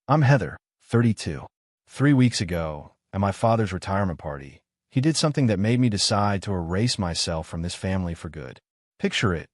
I'm Heather, 32. 3 weeks ago, at my father's retirement party, he did something that made me decide to erase myself from this family for good. Picture it,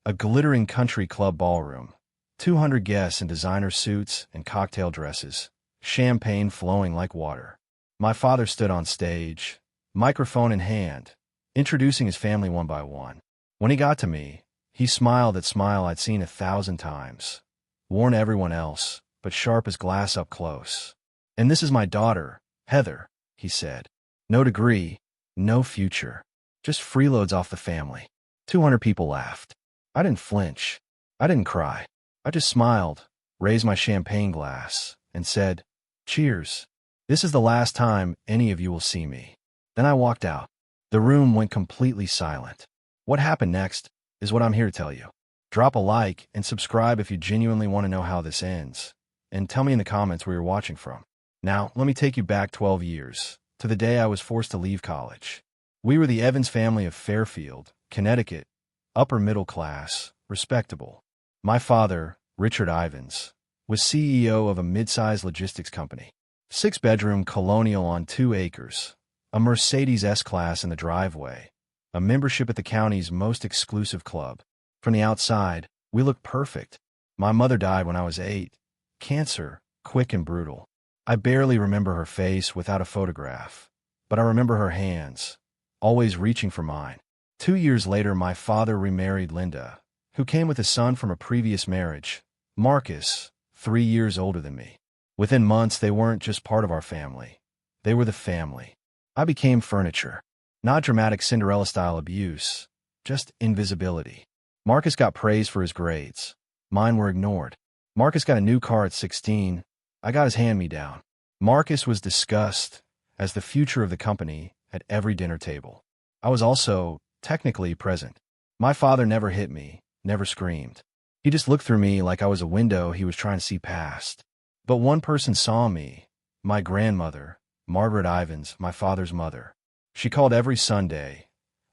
a glittering country club ballroom, 200 guests in designer suits and cocktail dresses, champagne flowing like water. My father stood on stage, microphone in hand, introducing his family one by one. When he got to me, he smiled that smile I'd seen 1,000 times, worn to everyone else, but sharp as glass up close. "And this is my daughter, Heather," he said. "No degree, no future, just freeloads off the family." 200 people laughed. I didn't flinch. I didn't cry. I just smiled, raised my champagne glass, and said, "Cheers. This is the last time any of you will see me." Then I walked out. The room went completely silent. What happened next is what I'm here to tell you. Drop a like and subscribe if you genuinely want to know how this ends. And tell me in the comments where you're watching from. Now, let me take you back 12 years, to the day I was forced to leave college. We were the Evans family of Fairfield, Connecticut, upper middle class, respectable. My father, Richard Ivans, was CEO of a mid-sized logistics company. 6-bedroom colonial on 2 acres, a Mercedes S-Class in the driveway, a membership at the county's most exclusive club. From the outside, we looked perfect. My mother died when I was 8. Cancer, quick and brutal. I barely remember her face without a photograph, but I remember her hands, always reaching for mine. 2 years later, my father remarried Linda, who came with a son from a previous marriage, Marcus, 3 years older than me. Within months, they weren't just part of our family. They were the family. I became furniture. Not dramatic Cinderella-style abuse, just invisibility. Marcus got praise for his grades. Mine were ignored. Marcus got a new car at 16. I got his hand-me-down. Marcus was discussed as the future of the company at every dinner table. I was also technically present. My father never hit me, never screamed. He just looked through me like I was a window he was trying to see past. But one person saw me, my grandmother, Margaret Ivans, my father's mother. She called every Sunday,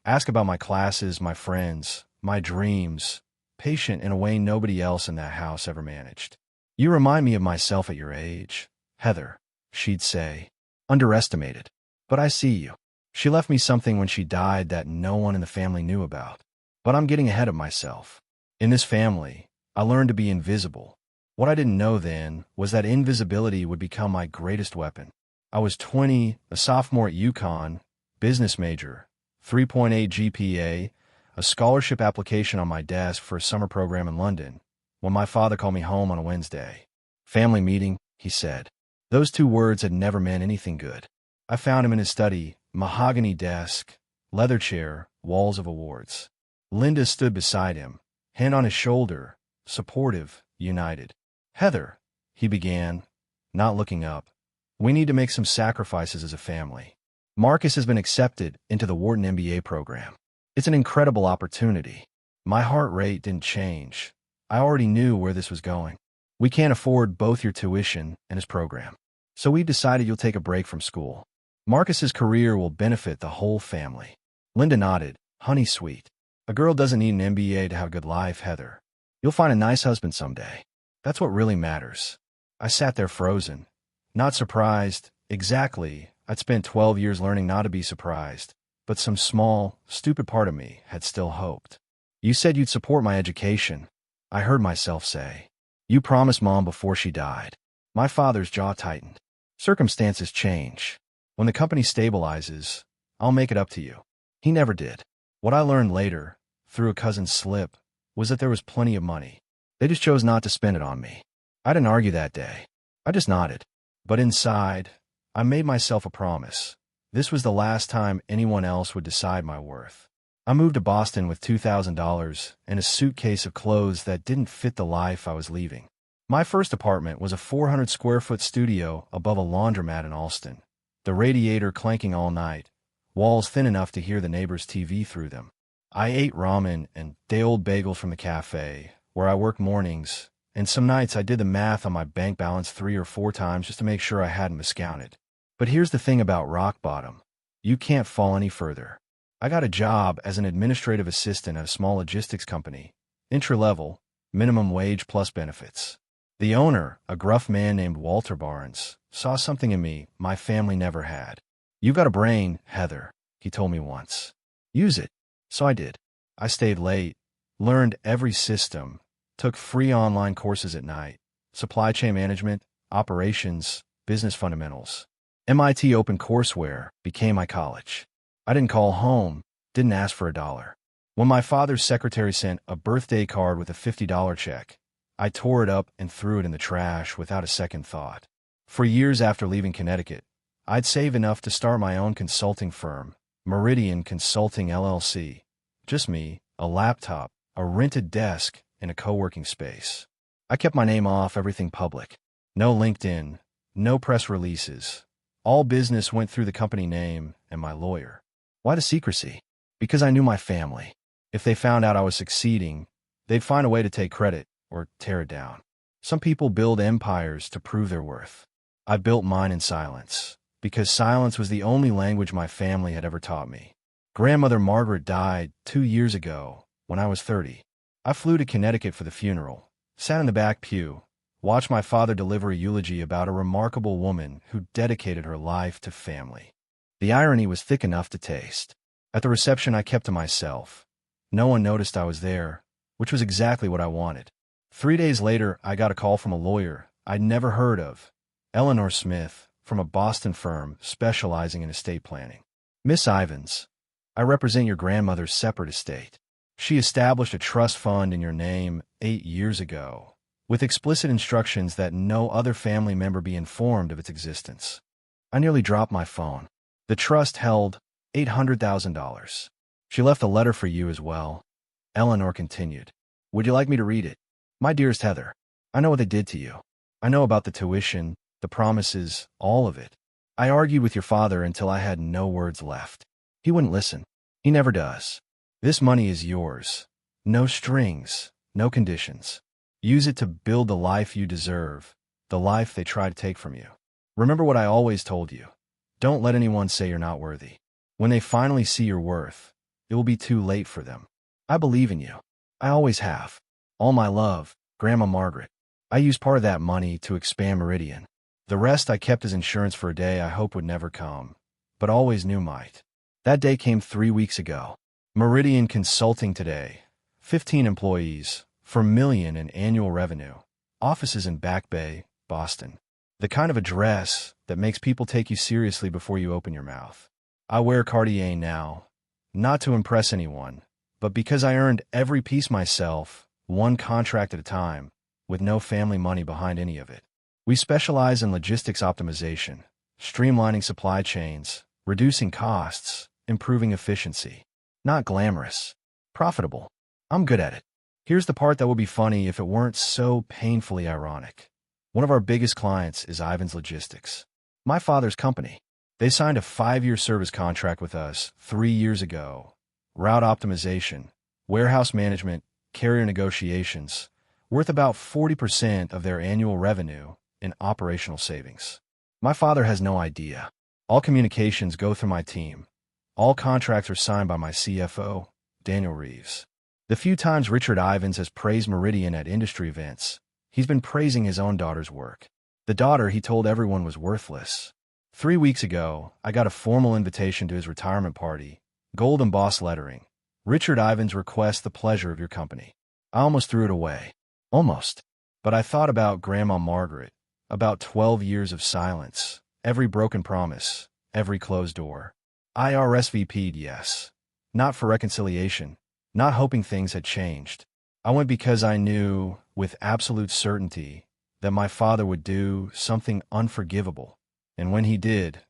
asked about my classes, my friends, my dreams, patient in a way nobody else in that house ever managed. "You remind me of myself at your age, Heather," she'd say. "Underestimated. But I see you." She left me something when she died that no one in the family knew about. But I'm getting ahead of myself. In this family, I learned to be invisible. What I didn't know then was that invisibility would become my greatest weapon. I was 20, a sophomore at UConn, business major, 3.8 GPA, a scholarship application on my desk for a summer program in London, when my father called me home on a Wednesday. "Family meeting," he said. Those 2 words had never meant anything good. I found him in his study, mahogany desk, leather chair, walls of awards. Linda stood beside him, hand on his shoulder, supportive, united. "Heather," he began, not looking up, "we need to make some sacrifices as a family. Marcus has been accepted into the Wharton MBA program. It's an incredible opportunity." My heart rate didn't change. I already knew where this was going. "We can't afford both your tuition and his program. So we decided you'll take a break from school. Marcus's career will benefit the whole family." Linda nodded. "Honey sweet. A girl doesn't need an MBA to have a good life, Heather. You'll find a nice husband someday. That's what really matters." I sat there frozen, not surprised. Exactly. I'd spent 12 years learning not to be surprised, but some small, stupid part of me had still hoped. "You said you'd support my education," I heard myself say. "You promised Mom before she died." My father's jaw tightened. "Circumstances change. When the company stabilizes, I'll make it up to you." He never did. What I learned later, through a cousin's slip, was that there was plenty of money. They just chose not to spend it on me. I didn't argue that day. I just nodded. But inside, I made myself a promise. This was the last time anyone else would decide my worth. I moved to Boston with $2,000 and a suitcase of clothes that didn't fit the life I was leaving. My first apartment was a 400-square-foot studio above a laundromat in Allston, the radiator clanking all night, walls thin enough to hear the neighbor's TV through them. I ate ramen and day-old bagels from the cafe, where I worked mornings, and some nights I did the math on my bank balance 3 or 4 times just to make sure I hadn't miscounted. But here's the thing about rock bottom. You can't fall any further. I got a job as an administrative assistant at a small logistics company, entry-level, minimum wage plus benefits. The owner, a gruff man named Walter Barnes, saw something in me my family never had. "You've got a brain, Heather," he told me once. "Use it." So I did. I stayed late, learned every system, took free online courses at night, supply chain management, operations, business fundamentals. MIT OpenCourseWare became my college. I didn't call home, didn't ask for $1. When my father's secretary sent a birthday card with a $50 check, I tore it up and threw it in the trash without a second thought. For years after leaving Connecticut, I'd save enough to start my own consulting firm, Meridian Consulting LLC. Just me, a laptop, a rented desk, and a co-working space. I kept my name off everything public. No LinkedIn, no press releases. All business went through the company name and my lawyer. Why the secrecy? Because I knew my family. If they found out I was succeeding, they'd find a way to take credit or tear it down. Some people build empires to prove their worth. I built mine in silence, because silence was the only language my family had ever taught me. Grandmother Margaret died 2 years ago when I was 30. I flew to Connecticut for the funeral, sat in the back pew, watched my father deliver a eulogy about a remarkable woman who dedicated her life to family. The irony was thick enough to taste. At the reception, I kept to myself. No one noticed I was there, which was exactly what I wanted. 3 days later, I got a call from a lawyer I'd never heard of, Eleanor Smith, from a Boston firm specializing in estate planning. "Miss Ivins, I represent your grandmother's separate estate. She established a trust fund in your name 8 years ago, with explicit instructions that no other family member be informed of its existence." I nearly dropped my phone. The trust held $800,000. "She left a letter for you as well," Eleanor continued. "Would you like me to read it? My dearest Heather, I know what they did to you. I know about the tuition, the promises, all of it. I argued with your father until I had no words left. He wouldn't listen. He never does. This money is yours. No strings, no conditions. Use it to build the life you deserve, the life they try to take from you. Remember what I always told you. Don't let anyone say you're not worthy. When they finally see your worth, it will be too late for them. I believe in you. I always have. All my love, Grandma Margaret." I used part of that money to expand Meridian. The rest I kept as insurance for a day I hope would never come, but always knew might. That day came 3 weeks ago. Meridian Consulting today, 15 employees, $4 million in annual revenue, offices in Back Bay, Boston. The kind of address that makes people take you seriously before you open your mouth. I wear Cartier now, not to impress anyone, but because I earned every piece myself, one contract at a time, with no family money behind any of it. We specialize in logistics optimization, streamlining supply chains, reducing costs, improving efficiency. Not glamorous. Profitable. I'm good at it. Here's the part that would be funny if it weren't so painfully ironic. One of our biggest clients is Ivan's Logistics, my father's company. They signed a 5-year service contract with us 3 years ago. Route optimization, warehouse management, carrier negotiations, worth about 40% of their annual revenue in operational savings. My father has no idea. All communications go through my team. All contracts are signed by my CFO, Daniel Reeves. The few times Richard Ivins has praised Meridian at industry events, he's been praising his own daughter's work. The daughter he told everyone was worthless. 3 weeks ago, I got a formal invitation to his retirement party, gold embossed lettering. "Richard Ivins requests the pleasure of your company." I almost threw it away. Almost. But I thought about Grandma Margaret, about 12 years of silence, every broken promise, every closed door. I RSVP'd yes. Not for reconciliation, not hoping things had changed. I went because I knew, with absolute certainty, that my father would do something unforgivable. And when he did,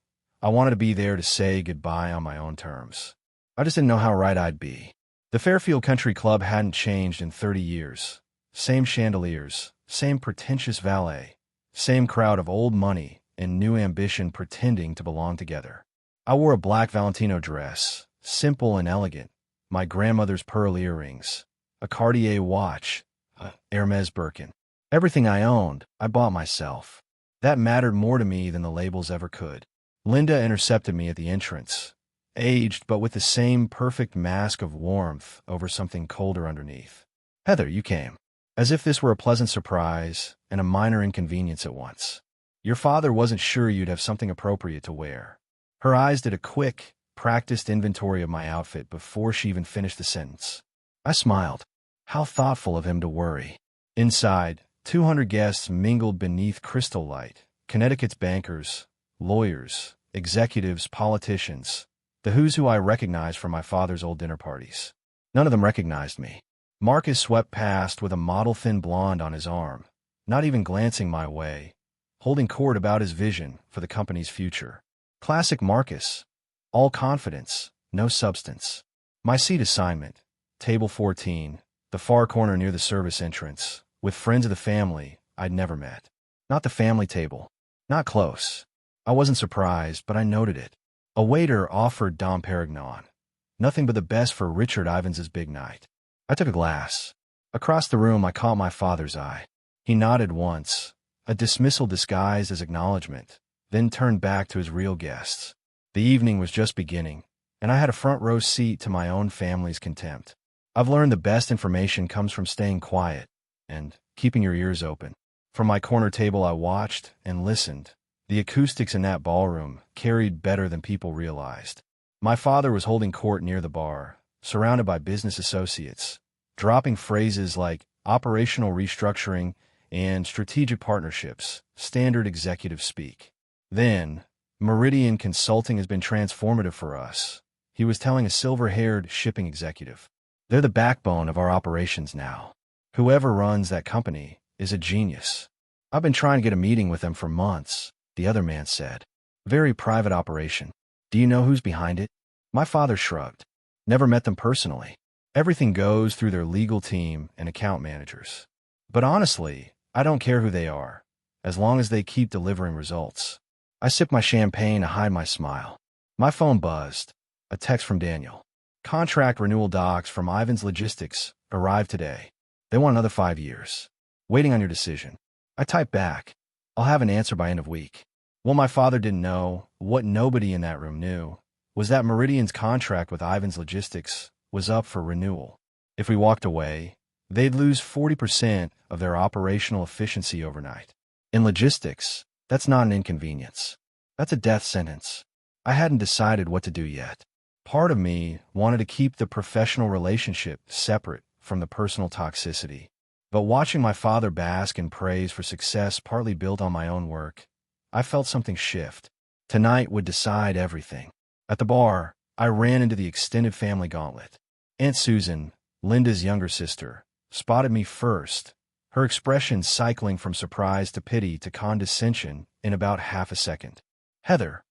I wanted to be there to say goodbye on my own terms. I just didn't know how right I'd be. The Fairfield Country Club hadn't changed in 30 years. Same chandeliers, same pretentious valet, same crowd of old money and new ambition pretending to belong together. I wore a black Valentino dress, simple and elegant, my grandmother's pearl earrings, a Cartier watch, a Hermes Birkin. Everything I owned, I bought myself. That mattered more to me than the labels ever could. Linda intercepted me at the entrance, aged but with the same perfect mask of warmth over something colder underneath. "Heather, you came. as if this were a pleasant surprise and a minor inconvenience at once. Your father wasn't sure you'd have something appropriate to wear. Her eyes did a quick, practiced inventory of my outfit before she even finished the sentence. I smiled. How thoughtful of him to worry. Inside, 200 guests mingled beneath crystal light. Connecticut's bankers, lawyers, executives, politicians, the who's who I recognized from my father's old dinner parties. None of them recognized me. Marcus swept past with a model-thin blonde on his arm, not even glancing my way, holding court about his vision for the company's future. Classic Marcus. All confidence, no substance. My seat assignment, table 14, the far corner near the service entrance, with friends of the family I'd never met. Not the family table. Not close. I wasn't surprised, but I noted it. A waiter offered Dom Perignon. Nothing but the best for Richard Ivans's big night. I took a glass. Across the room, I caught my father's eye. He nodded once, a dismissal disguised as acknowledgement, then turned back to his real guests. The evening was just beginning, and I had a front row seat to my own family's contempt. I've learned the best information comes from staying quiet and keeping your ears open. From my corner table, I watched and listened. The acoustics in that ballroom carried better than people realized. My father was holding court near the bar, surrounded by business associates, dropping phrases like operational restructuring and strategic partnerships, standard executive speak. Then, Meridian Consulting has been transformative for us. He was telling a silver-haired shipping executive. They're the backbone of our operations now. Whoever runs that company is a genius. I've been trying to get a meeting with them for months, the other man said. Very private operation. Do you know who's behind it? My father shrugged. Never met them personally. Everything goes through their legal team and account managers. But honestly, I don't care who they are, as long as they keep delivering results. I sipped my champagne to hide my smile. My phone buzzed. A text from Daniel. Contract renewal docs from Ivan's Logistics arrived today. They want another 5 years. Waiting on your decision. I typed back. I'll have an answer by end of week. What my father didn't know, what nobody in that room knew, was that Meridian's contract with Ivan's Logistics was up for renewal. If we walked away, they'd lose 40% of their operational efficiency overnight. In logistics, that's not an inconvenience. That's a death sentence. I hadn't decided what to do yet. Part of me wanted to keep the professional relationship separate from the personal toxicity. But watching my father bask in praise for success partly built on my own work, I felt something shift. Tonight would decide everything. At the bar, I ran into the extended family gauntlet. Aunt Susan, Linda's younger sister, spotted me first, her expression cycling from surprise to pity to condescension in about half a second. Heather,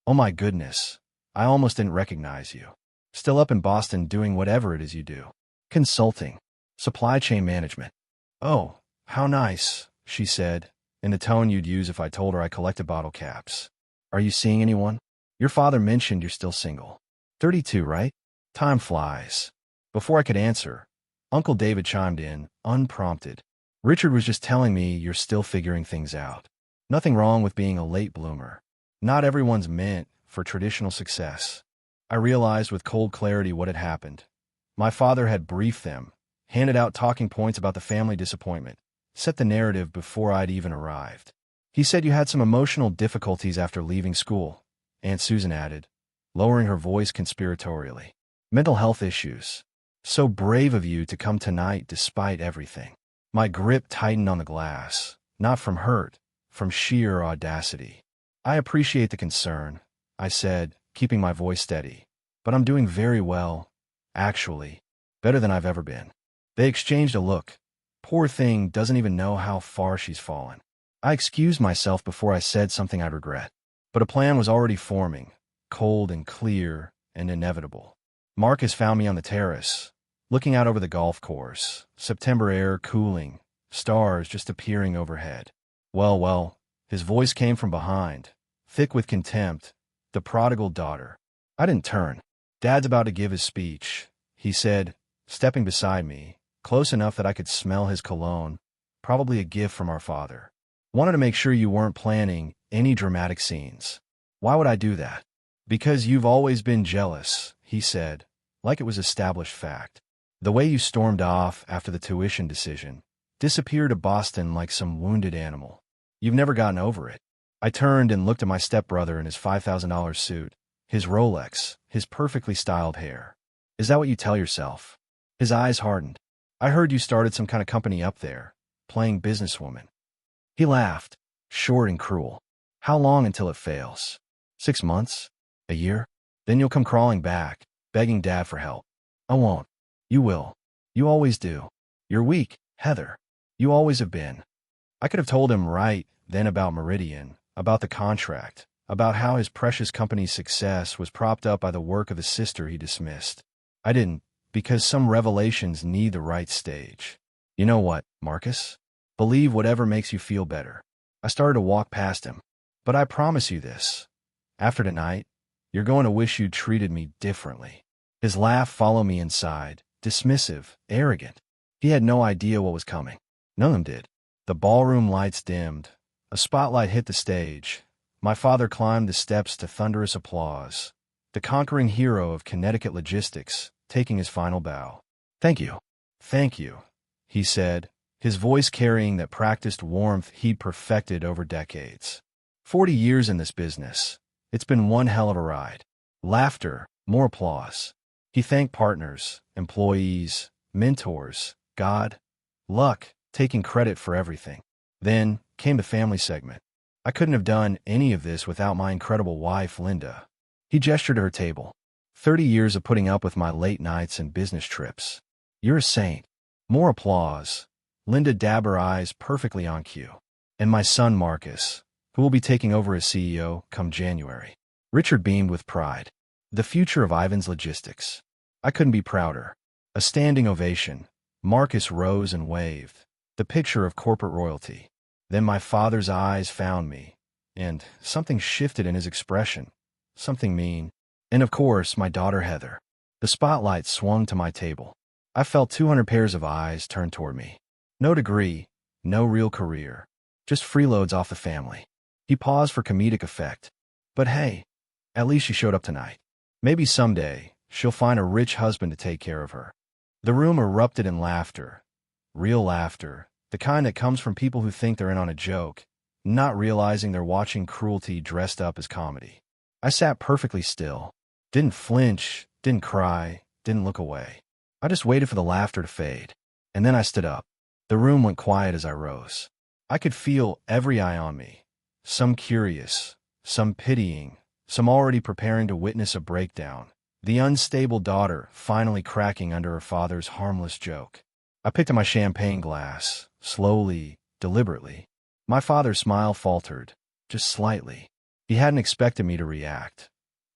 oh my goodness, I almost didn't recognize you. Still up in Boston doing whatever it is you do. Consulting. Supply chain management. Oh, how nice, she said, in the tone you'd use if I told her I collected bottle caps. Are you seeing anyone? Your father mentioned you're still single. 32, right? Time flies. Before I could answer, Uncle David chimed in, unprompted. Richard was just telling me you're still figuring things out. Nothing wrong with being a late bloomer. Not everyone's meant for traditional success. I realized with cold clarity what had happened. My father had briefed them, handed out talking points about the family disappointment, set the narrative before I'd even arrived. He said you had some emotional difficulties after leaving school, Aunt Susan added, lowering her voice conspiratorially. Mental health issues. So brave of you to come tonight despite everything. My grip tightened on the glass, not from hurt, from sheer audacity. I appreciate the concern, I said, keeping my voice steady. But I'm doing very well, actually, better than I've ever been. They exchanged a look. Poor thing doesn't even know how far she's fallen. I excused myself before I said something I'd regret. But a plan was already forming, cold and clear and inevitable. Marcus found me on the terrace, looking out over the golf course, September air cooling, stars just appearing overhead. Well, his voice came from behind, thick with contempt, the prodigal daughter. I didn't turn. Dad's about to give his speech, he said, stepping beside me, close enough that I could smell his cologne, probably a gift from our father. Wanted to make sure you weren't planning any dramatic scenes. Why would I do that? Because you've always been jealous, he said, like it was established fact. The way you stormed off after the tuition decision, Disappear to Boston like some wounded animal. You've never gotten over it. I turned and looked at my stepbrother in his $5,000 suit, his Rolex, his perfectly styled hair. Is that what you tell yourself? His eyes hardened. I heard you started some kind of company up there, playing businesswoman. He laughed, short and cruel. How long until it fails? 6 months? A year? Then you'll come crawling back, begging Dad for help. I won't. You will. You always do. You're weak, Heather. You always have been. I could have told him right then about Meridian, about the contract, about how his precious company's success was propped up by the work of his sister he dismissed. I didn't, because some revelations need the right stage. You know what, Marcus? Believe whatever makes you feel better. I started to walk past him. But I promise you this. After tonight, you're going to wish you'd treated me differently. His laugh followed me inside, dismissive, arrogant. He had no idea what was coming. None of them did. The ballroom lights dimmed. A spotlight hit the stage. My father climbed the steps to thunderous applause. The conquering hero of Connecticut logistics, taking his final bow. Thank you. Thank you, he said, his voice carrying that practiced warmth he'd perfected over decades. 40 years in this business. It's been one hell of a ride. Laughter, more applause. He thanked partners, employees, mentors, God, luck, taking credit for everything. Then came the family segment. I couldn't have done any of this without my incredible wife, Linda. He gestured to her table. 30 years of putting up with my late nights and business trips. You're a saint. More applause. Linda dabbed her eyes perfectly on cue. And my son, Marcus, who will be taking over as CEO come January. Richard beamed with pride. The future of Ivan's Logistics. I couldn't be prouder. A standing ovation. Marcus rose and waved. The picture of corporate royalty. Then my father's eyes found me, and something shifted in his expression. Something mean. And of course, my daughter Heather. The spotlight swung to my table. I felt 200 pairs of eyes turned toward me. No degree, no real career. Just freeloads off the family. He paused for comedic effect. But hey, at least she showed up tonight. Maybe someday, she'll find a rich husband to take care of her. The room erupted in laughter. Real laughter. The kind that comes from people who think they're in on a joke, not realizing they're watching cruelty dressed up as comedy. I sat perfectly still. Didn't flinch, didn't cry, didn't look away. I just waited for the laughter to fade. And then I stood up. The room went quiet as I rose. I could feel every eye on me. Some curious, some pitying, some already preparing to witness a breakdown. The unstable daughter finally cracking under her father's harmless joke. I picked up my champagne glass, slowly, deliberately. My father's smile faltered, just slightly. He hadn't expected me to react.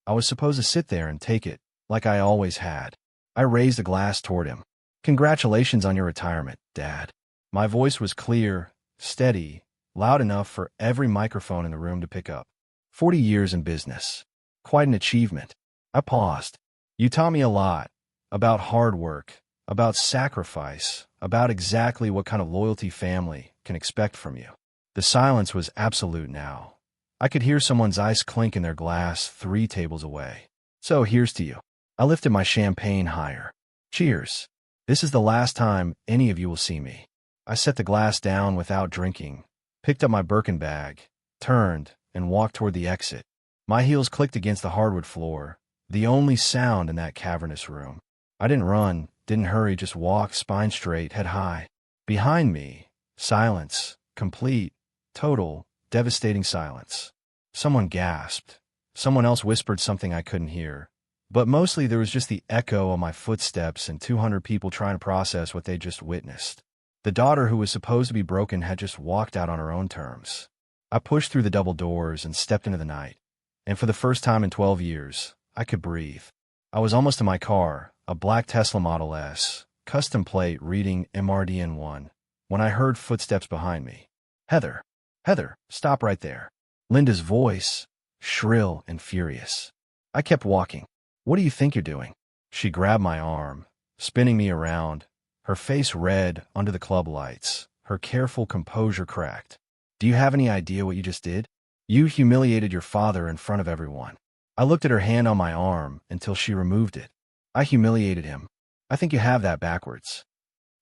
I was supposed to sit there and take it, like I always had. I raised a glass toward him. Congratulations on your retirement, Dad. My voice was clear, steady, loud enough for every microphone in the room to pick up. 40 years in business. Quite an achievement. I paused. You taught me a lot. About hard work, about sacrifice, about exactly what kind of loyalty family can expect from you. The silence was absolute now. I could hear someone's ice clink in their glass 3 tables away. So here's to you. I lifted my champagne higher. Cheers. This is the last time any of you will see me. I set the glass down without drinking, picked up my Birkin bag, turned, and walked toward the exit. My heels clicked against the hardwood floor, the only sound in that cavernous room. I didn't run, didn't hurry, just walked spine straight, head high. Behind me, silence, complete, total, devastating silence. Someone gasped. Someone else whispered something I couldn't hear. But mostly there was just the echo of my footsteps and 200 people trying to process what they just witnessed. The daughter who was supposed to be broken had just walked out on her own terms. I pushed through the double doors and stepped into the night. And for the first time in 12 years, I could breathe. I was almost in my car, a black Tesla Model S, custom plate reading MRDN1, when I heard footsteps behind me. Heather, Heather, stop right there. Linda's voice, shrill and furious. I kept walking. What do you think you're doing? She grabbed my arm, spinning me around, her face red under the club lights, her careful composure cracked. Do you have any idea what you just did? You humiliated your father in front of everyone. I looked at her hand on my arm until she removed it. I humiliated him. I think you have that backwards.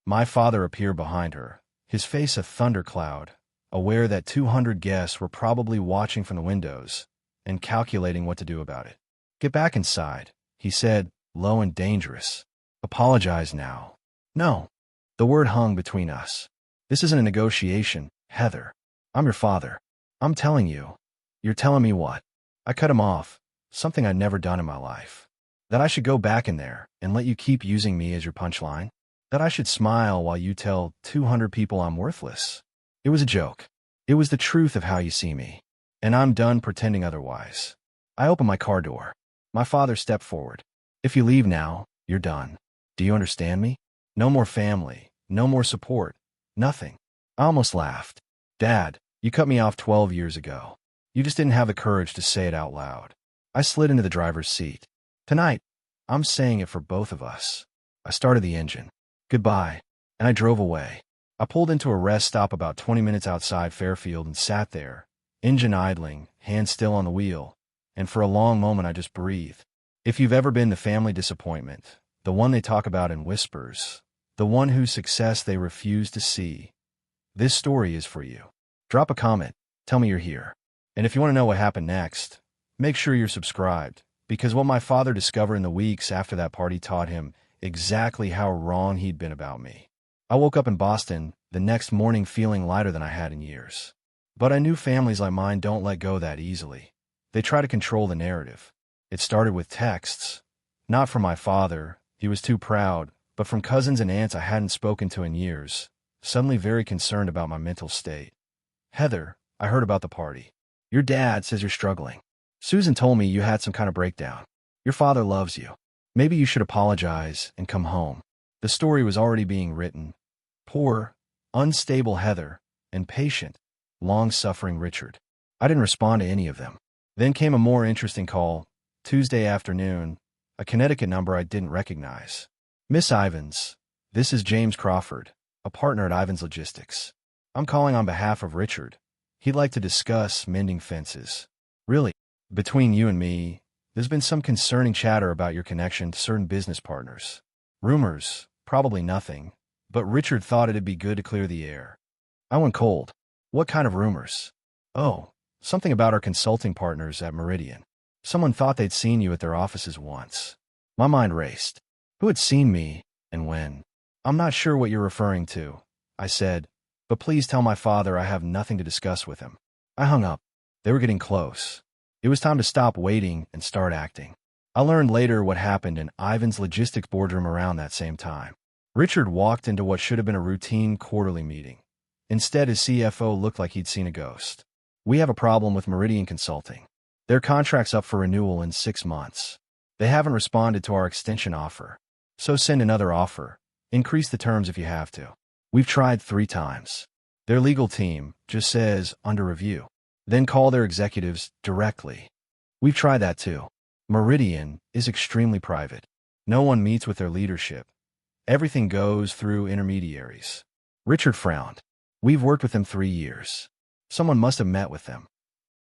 My father appeared behind her, his face a thundercloud, aware that 200 guests were probably watching from the windows and calculating what to do about it. "Get back inside," he said, low and dangerous. "Apologize now." "No." The word hung between us. "This isn't a negotiation, Heather. I'm your father. I'm telling you." "You're telling me what?" I cut him off, something I'd never done in my life. That I should go back in there and let you keep using me as your punchline? That I should smile while you tell 200 people I'm worthless? It was a joke. It was the truth of how you see me. And I'm done pretending otherwise. I opened my car door. My father stepped forward. "If you leave now, you're done. Do you understand me? No more family, no more support, nothing." I almost laughed. "Dad, you cut me off 12 years ago. You just didn't have the courage to say it out loud." I slid into the driver's seat. "Tonight, I'm saying it for both of us." I started the engine. "Goodbye." And I drove away. I pulled into a rest stop about 20 minutes outside Fairfield and sat there, engine idling, hands still on the wheel, and for a long moment I just breathed. If you've ever been the family disappointment, the one they talk about in whispers, the one whose success they refuse to see, this story is for you. Drop a comment, tell me you're here. And if you want to know what happened next, make sure you're subscribed, because what my father discovered in the weeks after that party taught him exactly how wrong he'd been about me. I woke up in Boston the next morning feeling lighter than I had in years. But I knew families like mine don't let go that easily. They try to control the narrative. It started with texts, not from my father, he was too proud, but from cousins and aunts I hadn't spoken to in years, suddenly very concerned about my mental state. "Heather, I heard about the party. Your dad says you're struggling. Susan told me you had some kind of breakdown. Your father loves you. Maybe you should apologize and come home." The story was already being written. Poor, unstable Heather, and patient, long-suffering Richard. I didn't respond to any of them. Then came a more interesting call, Tuesday afternoon, a Connecticut number I didn't recognize. "Miss Ivins, this is James Crawford, a partner at Ivins Logistics. I'm calling on behalf of Richard. He'd like to discuss mending fences." "Really? Between you and me, there's been some concerning chatter about your connection to certain business partners. Rumors, probably nothing, but Richard thought it'd be good to clear the air." I went cold. "What kind of rumors?" "Oh, something about our consulting partners at Meridian. Someone thought they'd seen you at their offices once." My mind raced. Who had seen me, and when? "I'm not sure what you're referring to," I said, "but please tell my father I have nothing to discuss with him." I hung up. They were getting close. It was time to stop waiting and start acting. I learned later what happened in Ivan's logistics boardroom around that same time. Richard walked into what should have been a routine quarterly meeting. Instead, his CFO looked like he'd seen a ghost. "We have a problem with Meridian Consulting. Their contract's up for renewal in 6 months. They haven't responded to our extension offer. So send another offer. Increase the terms if you have to. We've tried 3 times. Their legal team just says under review. Then call their executives directly. We've tried that too. Meridian is extremely private. No one meets with their leadership. Everything goes through intermediaries." Richard frowned. "We've worked with them 3 years. Someone must have met with them."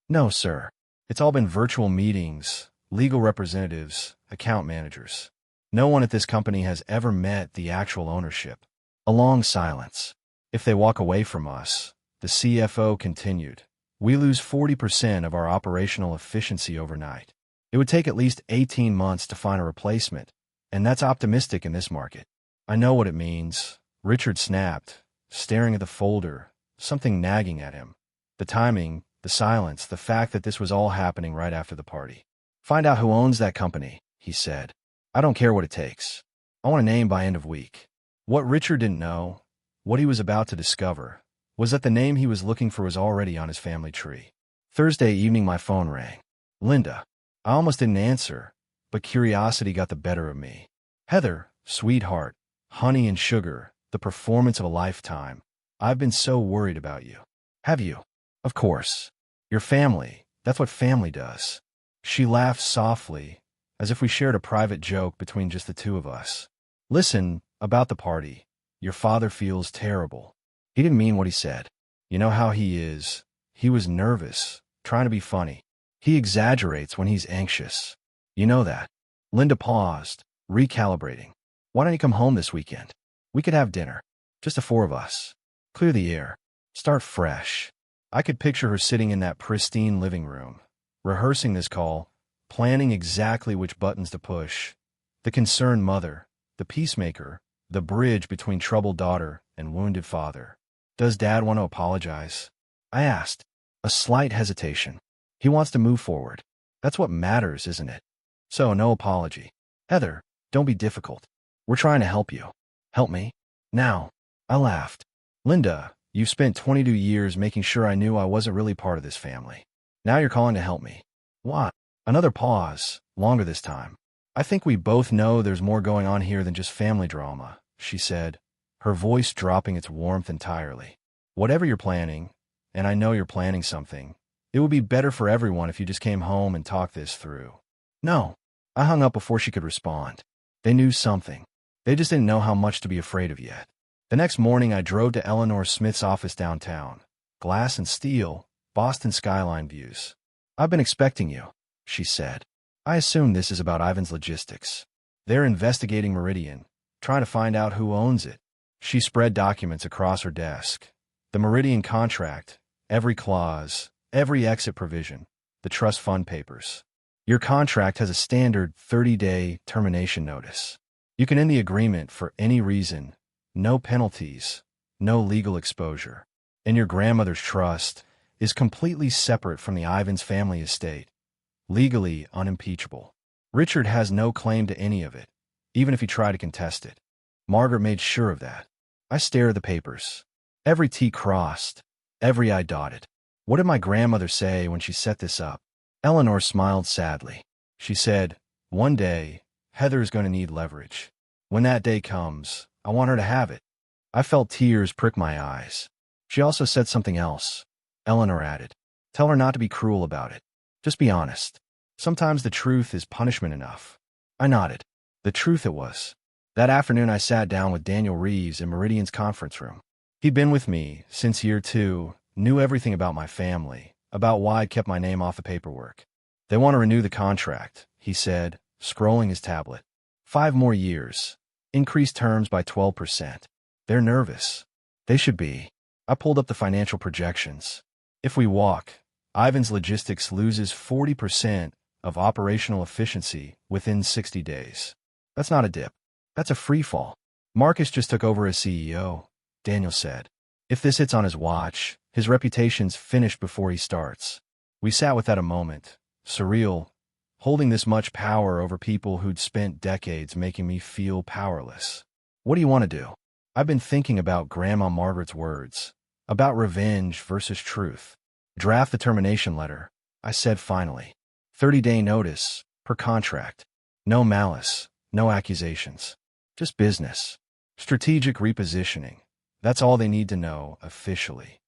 "No, sir. It's all been virtual meetings, legal representatives, account managers. No one at this company has ever met the actual ownership." A long silence. "If they walk away from us," the CFO continued, "we lose 40% of our operational efficiency overnight. It would take at least 18 months to find a replacement, and that's optimistic in this market." "I know what it means," Richard snapped, staring at the folder, something nagging at him. The timing, the silence, the fact that this was all happening right after the party. "Find out who owns that company," he said. "I don't care what it takes. I want a name by end of week." What Richard didn't know, what he was about to discover, was that the name he was looking for was already on his family tree. Thursday evening my phone rang. Linda. I almost didn't answer, but curiosity got the better of me. "Heather, sweetheart, honey and sugar, the performance of a lifetime. I've been so worried about you." "Have you?" "Of course. Your family, that's what family does." She laughed softly, as if we shared a private joke between just the two of us. "Listen, about the party. Your father feels terrible. He didn't mean what he said. You know how he is. He was nervous, trying to be funny. He exaggerates when he's anxious. You know that." Linda paused, recalibrating. "Why don't you come home this weekend? We could have dinner. Just the 4 of us. Clear the air. Start fresh. I could picture her sitting in that pristine living room, rehearsing this call, planning exactly which buttons to push. The concerned mother, the peacemaker, the bridge between troubled daughter and wounded father. Does Dad want to apologize? I asked. A slight hesitation. He wants to move forward. That's what matters, isn't it? So, no apology. Heather, don't be difficult. We're trying to help you. Help me? Now. I laughed. Linda, you've spent 22 years making sure I knew I wasn't really part of this family. Now you're calling to help me. What? Another pause, longer this time. I think we both know there's more going on here than just family drama, she said, her voice dropping its warmth entirely. Whatever you're planning, and I know you're planning something, it would be better for everyone if you just came home and talked this through. No. I hung up before she could respond. They knew something. They just didn't know how much to be afraid of yet. The next morning, I drove to Eleanor Smith's office downtown. Glass and steel, Boston skyline views. I've been expecting you, she said. I assume this is about Ivan's Logistics. They're investigating Meridian, trying to find out who owns it. She spread documents across her desk. The Meridian contract, every clause, every exit provision, the trust fund papers. Your contract has a standard 30-day termination notice. You can end the agreement for any reason, no penalties, no legal exposure. And your grandmother's trust is completely separate from the Ivans family estate, legally unimpeachable. Richard has no claim to any of it, even if he tried to contest it. Margaret made sure of that. I stared at the papers. Every T crossed, every I dotted. What did my grandmother say when she set this up? Eleanor smiled sadly. She said, one day, Heather is going to need leverage. When that day comes, I want her to have it. I felt tears prick my eyes. She also said something else. Eleanor added, tell her not to be cruel about it. Just be honest. Sometimes the truth is punishment enough. I nodded. The truth it was. That afternoon I sat down with Daniel Reeves in Meridian's conference room. He'd been with me since year 2, knew everything about my family, about why I kept my name off the paperwork. They want to renew the contract, he said, scrolling his tablet. 5 more years. Increased terms by 12%. They're nervous. They should be. I pulled up the financial projections. If we walk, Ivan's Logistics loses 40% of operational efficiency within 60 days. That's not a dip. That's a free fall. Marcus just took over as CEO, Daniel said. If this hits on his watch, his reputation's finished before he starts. We sat with that a moment, surreal, holding this much power over people who'd spent decades making me feel powerless. What do you want to do? I've been thinking about Grandma Margaret's words, about revenge versus truth. Draft the termination letter, I said finally. 30-day notice, per contract. No malice, no accusations. Just business. Strategic repositioning. That's all they need to know, officially.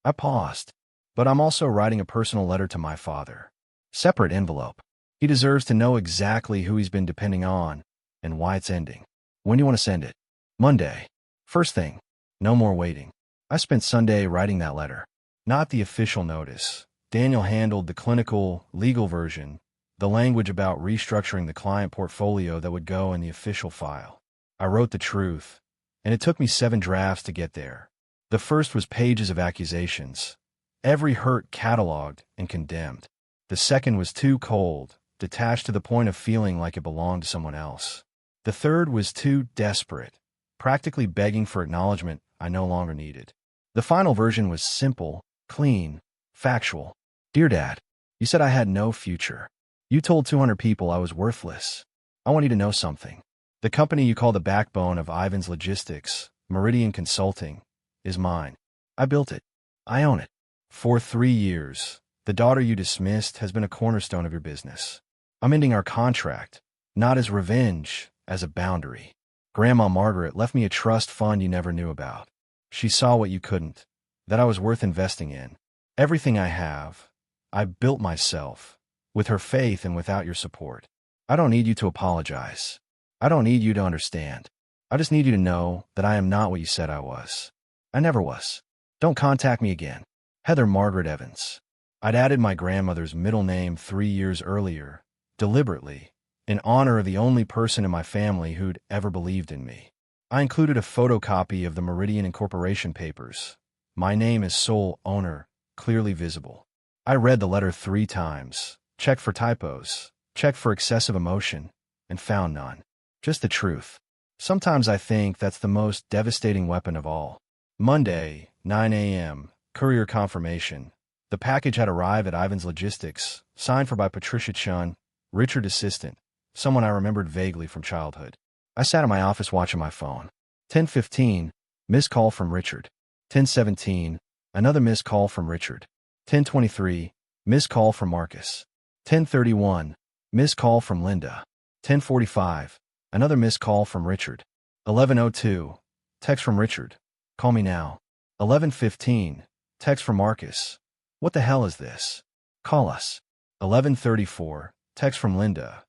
I paused. But I'm also writing a personal letter to my father. Separate envelope. He deserves to know exactly who he's been depending on and why it's ending. When do you want to send it? Monday. First thing. No more waiting. I spent Sunday writing that letter. Not the official notice. Daniel handled the clinical, legal version, the language about restructuring the client portfolio that would go in the official file. I wrote the truth, and it took me 7 drafts to get there. The first was pages of accusations, every hurt cataloged and condemned. The second was too cold, detached to the point of feeling like it belonged to someone else. The third was too desperate, practically begging for acknowledgement I no longer needed. The final version was simple, clean, factual. Dear Dad, you said I had no future. You told 200 people I was worthless. I want you to know something. The company you call the backbone of Ivan's Logistics, Meridian Consulting, is mine. I built it. I own it. For 3 years, the daughter you dismissed has been a cornerstone of your business. I'm ending our contract, not as revenge, as a boundary. Grandma Margaret left me a trust fund you never knew about. She saw what you couldn't, that I was worth investing in. Everything I have, I built myself, with her faith and without your support. I don't need you to apologize. I don't need you to understand. I just need you to know that I am not what you said I was. I never was. Don't contact me again. Heather Margaret Evans. I'd added my grandmother's middle name 3 years earlier, deliberately, in honor of the only person in my family who'd ever believed in me. I included a photocopy of the Meridian Incorporation papers. My name is sole owner, clearly visible. I read the letter 3 times, checked for typos, checked for excessive emotion, and found none. Just the truth. Sometimes I think that's the most devastating weapon of all. Monday, 9 a.m., courier confirmation. The package had arrived at Ivan's Logistics, signed for by Patricia Chun, Richard assistant, someone I remembered vaguely from childhood. I sat in my office watching my phone. 10:15, missed call from Richard. 10:17, another missed call from Richard. 10:23, missed call from Marcus. 10:31, missed call from Linda. 10:45, another missed call from Richard. 11:02, text from Richard. Call me now. 11:15, text from Marcus. What the hell is this? Call us. 11:34, text from Linda.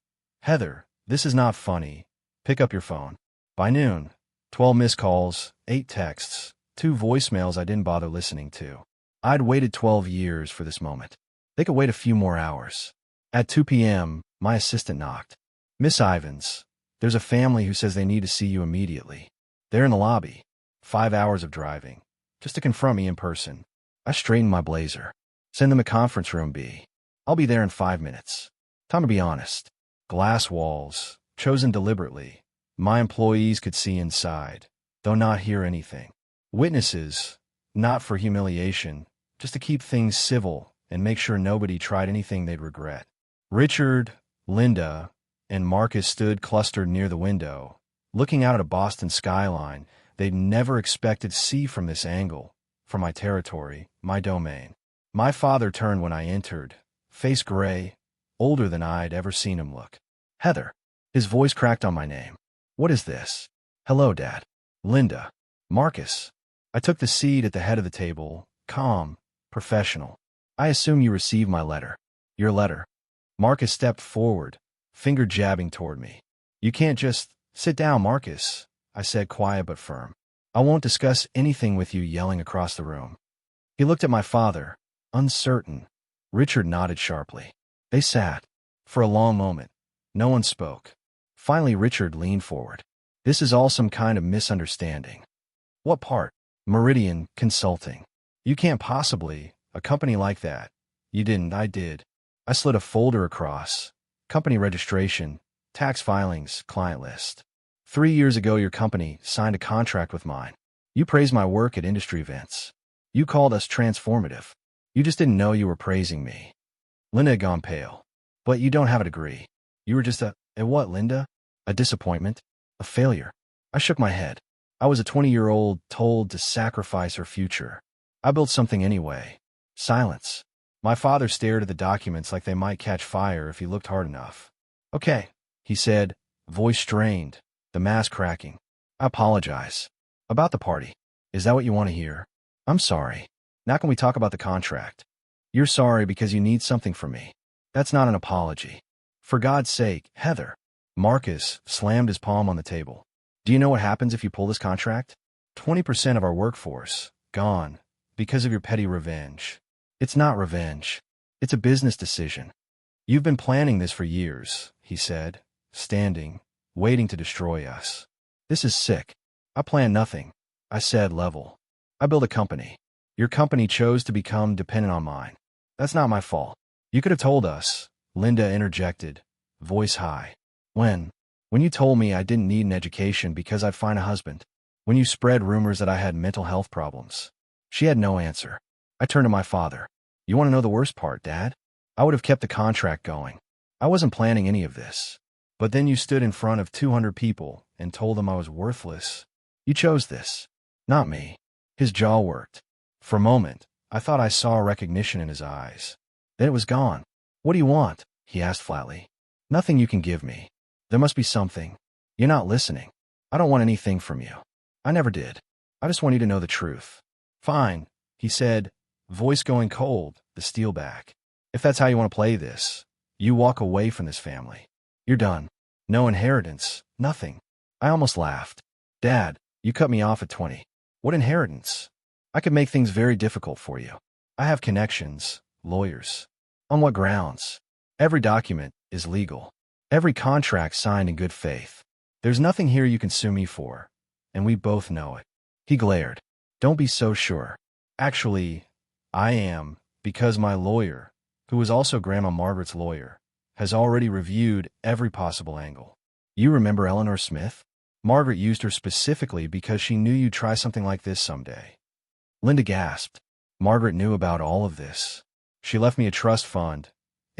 Heather, this is not funny. Pick up your phone. By noon, 12 missed calls, 8 texts, 2 voicemails I didn't bother listening to. I'd waited 12 years for this moment. They could wait a few more hours. At 2 p.m., my assistant knocked. Miss Ivins, there's a family who says they need to see you immediately. They're in the lobby. 5 hours of driving, just to confront me in person. I straightened my blazer. Send them a conference room B. I'll be there in 5 minutes. Time to be honest. Glass walls, chosen deliberately. My employees could see inside, though not hear anything. Witnesses, not for humiliation, just to keep things civil and make sure nobody tried anything they'd regret. Richard, Linda, and Marcus stood clustered near the window, looking out at a Boston skyline they'd never expected to see from this angle, from my territory, my domain. My father turned when I entered, face gray, older than I'd ever seen him look. Heather. His voice cracked on my name. What is this? Hello, Dad. Linda. Marcus. I took the seat at the head of the table, calm, professional. I assume you received my letter. Your letter. Marcus stepped forward, finger jabbing toward me. You can't just sit down, Marcus, I said, quiet but firm. I won't discuss anything with you, yelling across the room. He looked at my father, uncertain. Richard nodded sharply. They sat. For a long moment. No one spoke. Finally, Richard leaned forward. This is all some kind of misunderstanding. What part? Meridian Consulting. You can't possibly, a company like that. You didn't, I did. I slid a folder across. Company registration, tax filings, client list. 3 years ago, your company signed a contract with mine. You praised my work at industry events. You called us transformative. You just didn't know you were praising me. Linda had gone pale. But you don't have a degree. You were just a what, Linda? A disappointment? A failure? I shook my head. I was a 20-year-old told to sacrifice her future. I built something anyway. Silence. My father stared at the documents like they might catch fire if he looked hard enough. Okay, he said, voice strained, the mask cracking. I apologize. About the party. Is that what you want to hear? I'm sorry. Now can we talk about the contract? You're sorry because you need something from me. That's not an apology. For God's sake, Heather. Marcus slammed his palm on the table. Do you know what happens if you pull this contract? 20% of our workforce, gone, because of your petty revenge. It's not revenge. It's a business decision. You've been planning this for years, he said, standing, waiting to destroy us. This is sick. I planned nothing, I said, level. I built a company. Your company chose to become dependent on mine. That's not my fault. You could have told us, Linda interjected, voice high. When you told me I didn't need an education because I'd find a husband. When you spread rumors that I had mental health problems. She had no answer. I turned to my father. You want to know the worst part, Dad? I would have kept the contract going. I wasn't planning any of this. But then you stood in front of 200 people and told them I was worthless. You chose this. Not me. His jaw worked. For a moment, I thought I saw recognition in his eyes. Then it was gone. What do you want? He asked flatly. Nothing you can give me. There must be something. You're not listening. I don't want anything from you. I never did. I just want you to know the truth. Fine, he said, voice going cold, the steel back. If that's how you want to play this, you walk away from this family. You're done. No inheritance, nothing. I almost laughed. Dad, you cut me off at 20. What inheritance? I could make things very difficult for you. I have connections, lawyers. On what grounds? Every document is legal. Every contract signed in good faith. There's nothing here you can sue me for. and we both know it. He glared. Don't be so sure. Actually, I am, because my lawyer, who was also Grandma Margaret's lawyer, has already reviewed every possible angle. You remember Eleanor Smith? Margaret used her specifically because she knew you'd try something like this someday. Linda gasped. Margaret knew about all of this. She left me a trust fund,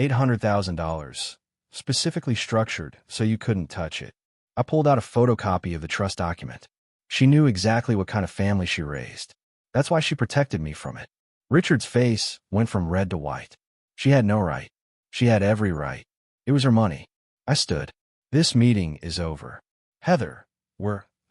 $800,000, specifically structured so you couldn't touch it. I pulled out a photocopy of the trust document. She knew exactly what kind of family she raised. That's why she protected me from it. Richard's face went from red to white. She had no right. She had every right. It was her money. I stood. This meeting is over. Heather,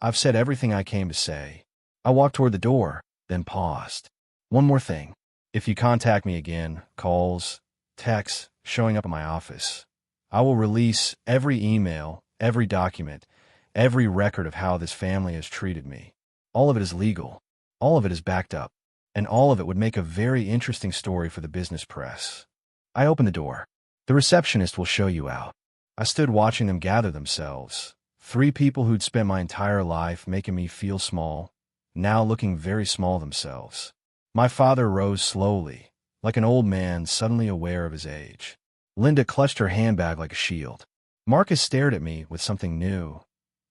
I've said everything I came to say. I walked toward the door, then paused. One more thing. If you contact me again, calls, texts, showing up at my office, I will release every email, every document, every record of how this family has treated me. All of it is legal. All of it is backed up. And all of it would make a very interesting story for the business press. I opened the door. The receptionist will show you out. I stood watching them gather themselves. 3 people who'd spent my entire life making me feel small, now looking very small themselves. My father rose slowly, like an old man suddenly aware of his age. Linda clutched her handbag like a shield. Marcus stared at me with something new.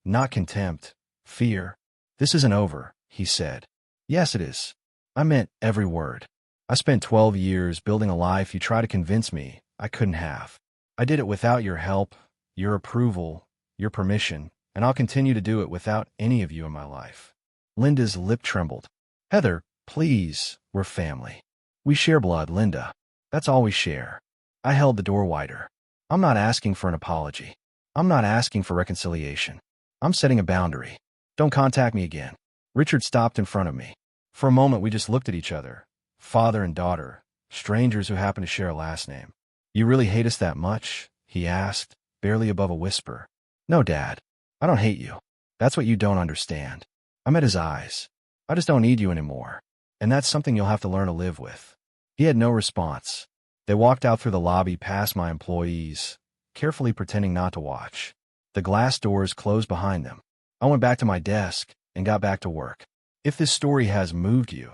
Not contempt, fear. This isn't over, he said. Yes, it is. I meant every word. I spent 12 years building a life you tried to convince me I couldn't have. I did it without your help, your approval, your permission, and I'll continue to do it without any of you in my life. Linda's lip trembled. Heather, please, we're family. We share blood, Linda. That's all we share. I held the door wider. I'm not asking for an apology. I'm not asking for reconciliation. I'm setting a boundary. Don't contact me again. Richard stopped in front of me. For a moment, we just looked at each other. Father and daughter, strangers who happen to share a last name. You really hate us that much? He asked, barely above a whisper. No, Dad. I don't hate you. That's what you don't understand. I met his eyes. I just don't need you anymore. And that's something you'll have to learn to live with. He had no response. They walked out through the lobby past my employees, carefully pretending not to watch. The glass doors closed behind them. I went back to my desk and got back to work. If this story has moved you,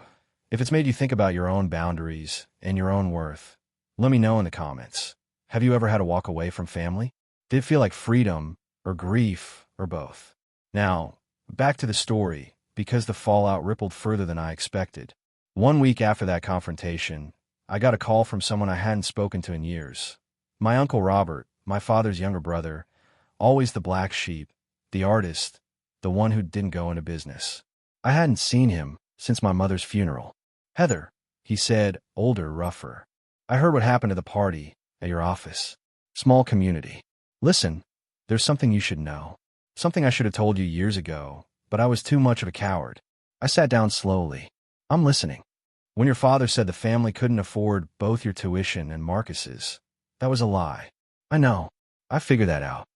if it's made you think about your own boundaries and your own worth, let me know in the comments. Have you ever had to walk away from family? Did it feel like freedom or grief or both? Now, back to the story, because the fallout rippled further than I expected. 1 week after that confrontation, I got a call from someone I hadn't spoken to in years. My Uncle Robert, my father's younger brother, always the black sheep, the artist, the one who didn't go into business. I hadn't seen him since my mother's funeral. Heather, he said, older, rougher. I heard what happened to the party at your office. Small community. Listen, there's something you should know. Something I should have told you years ago, but I was too much of a coward. I sat down slowly. I'm listening. When your father said the family couldn't afford both your tuition and Marcus's, that was a lie. I know. I figured that out.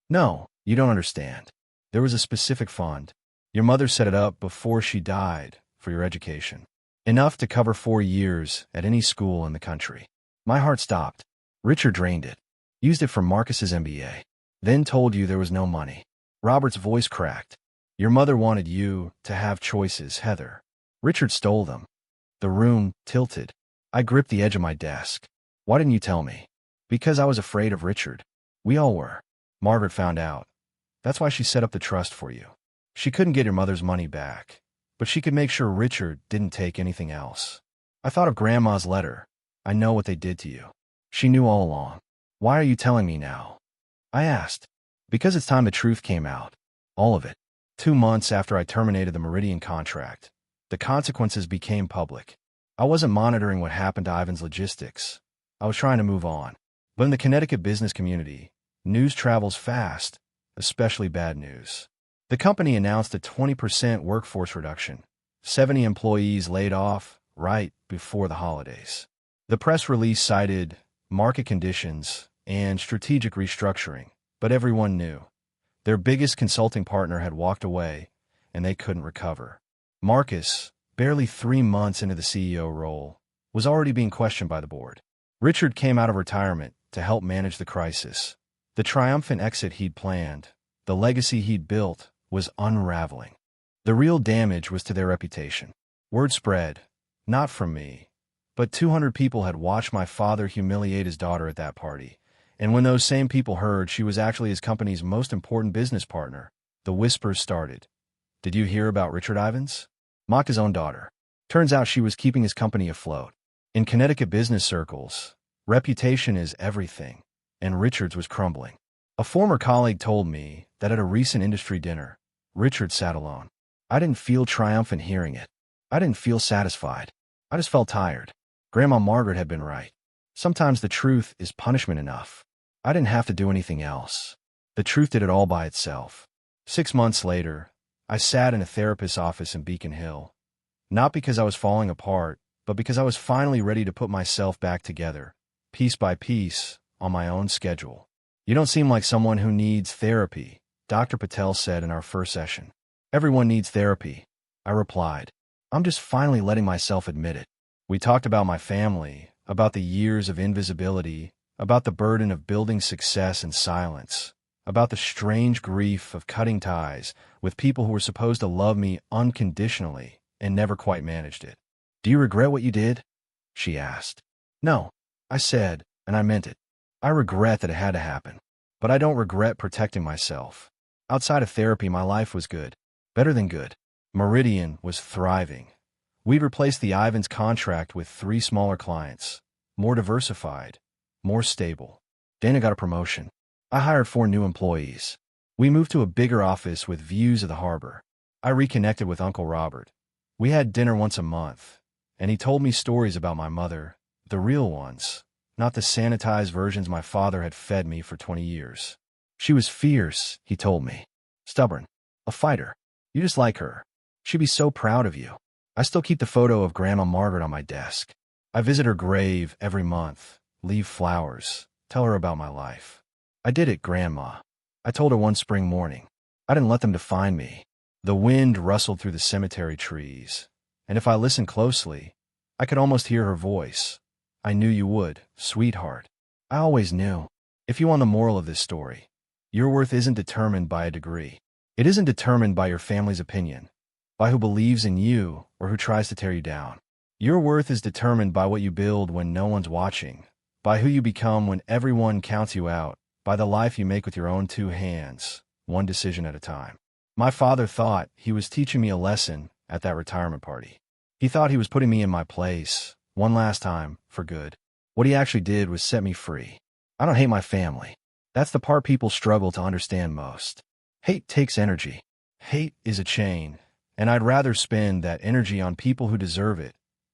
No, you don't understand. There was a specific fund. Your mother set it up before she died for your education. Enough to cover 4 years at any school in the country. My heart stopped. Richard drained it. Used it for Marcus's MBA. Then told you there was no money. Robert's voice cracked. Your mother wanted you to have choices, Heather. Richard stole them. The room tilted. I gripped the edge of my desk. Why didn't you tell me? Because I was afraid of Richard. We all were. Margaret found out. That's why she set up the trust for you. She couldn't get your mother's money back, but she could make sure Richard didn't take anything else. I thought of Grandma's letter. I know what they did to you. She knew all along. Why are you telling me now? I asked. Because it's time the truth came out. All of it. 2 months after I terminated the Meridian contract, the consequences became public. I wasn't monitoring what happened to Ivan's logistics. I was trying to move on. But in the Connecticut business community, news travels fast, especially bad news. The company announced a 20% workforce reduction, 70 employees laid off right before the holidays. The press release cited market conditions and strategic restructuring, but everyone knew. Their biggest consulting partner had walked away, and they couldn't recover. Marcus, barely 3 months into the CEO role, was already being questioned by the board. Richard came out of retirement to help manage the crisis. The triumphant exit he'd planned, the legacy he'd built, was unraveling. The real damage was to their reputation. Word spread, not from me, but 200 people had watched my father humiliate his daughter at that party. And when those same people heard she was actually his company's most important business partner, the whispers started. Did you hear about Richard Ivins? Mocked his own daughter. Turns out she was keeping his company afloat. In Connecticut business circles, reputation is everything, and Richard's was crumbling. A former colleague told me that at a recent industry dinner, Richard sat alone. I didn't feel triumphant hearing it. I didn't feel satisfied. I just felt tired. Grandma Margaret had been right. Sometimes the truth is punishment enough. I didn't have to do anything else. The truth did it all by itself. 6 months later, I sat in a therapist's office in Beacon Hill. Not because I was falling apart, but because I was finally ready to put myself back together, piece by piece, on my own schedule. You don't seem like someone who needs therapy, Dr. Patel said in our first session. Everyone needs therapy, I replied. I'm just finally letting myself admit it. We talked about my family, about the years of invisibility, about the burden of building success in silence, about the strange grief of cutting ties with people who were supposed to love me unconditionally and never quite managed it. Do you regret what you did? She asked. No, I said, and I meant it. I regret that it had to happen. But I don't regret protecting myself. Outside of therapy, my life was good. Better than good. Meridian was thriving. We'd replaced the Ivins contract with 3 smaller clients. More diversified. More stable. Dana got a promotion. I hired 4 new employees. We moved to a bigger office with views of the harbor. I reconnected with Uncle Robert. We had dinner once a month, and he told me stories about my mother, the real ones, not the sanitized versions my father had fed me for 20 years. She was fierce, he told me. Stubborn. A fighter. You just like her. She'd be so proud of you. I still keep the photo of Grandma Margaret on my desk. I visit her grave every month, leave flowers, tell her about my life. I did it, Grandma. I told her one spring morning. I didn't let them define me. The wind rustled through the cemetery trees, and if I listened closely, I could almost hear her voice. I knew you would, sweetheart. I always knew. If you want the moral of this story, your worth isn't determined by a degree. It isn't determined by your family's opinion, by who believes in you or who tries to tear you down. Your worth is determined by what you build when no one's watching, by who you become when everyone counts you out, by the life you make with your own 2 hands, one decision at a time. My father thought he was teaching me a lesson at that retirement party. He thought he was putting me in my place, one last time, for good. What he actually did was set me free. I don't hate my family. That's the part people struggle to understand most. Hate takes energy. Hate is a chain, and I'd rather spend that energy on people who deserve it,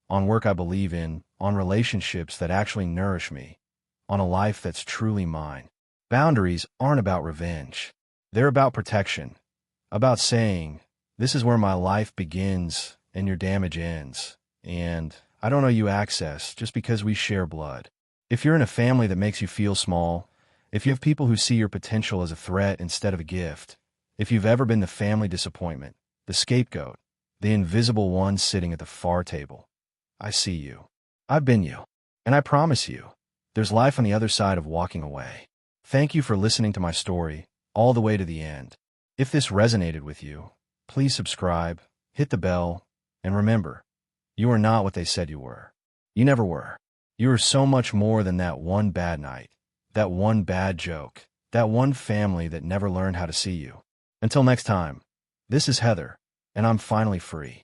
on work I believe in, on relationships that actually nourish me, on a life that's truly mine. Boundaries aren't about revenge. They're about protection, about saying, this is where my life begins and your damage ends, and I don't owe you access just because we share blood. If you're in a family that makes you feel small, if you have people who see your potential as a threat instead of a gift, if you've ever been the family disappointment, the scapegoat, the invisible one sitting at the far table, I see you. I've been you. And I promise you, there's life on the other side of walking away. Thank you for listening to my story all the way to the end. If this resonated with you, please subscribe, hit the bell, and remember, you are not what they said you were. You never were. You are so much more than that one bad night, that one bad joke, that one family that never learned how to see you. Until next time, this is Heather, and I'm finally free.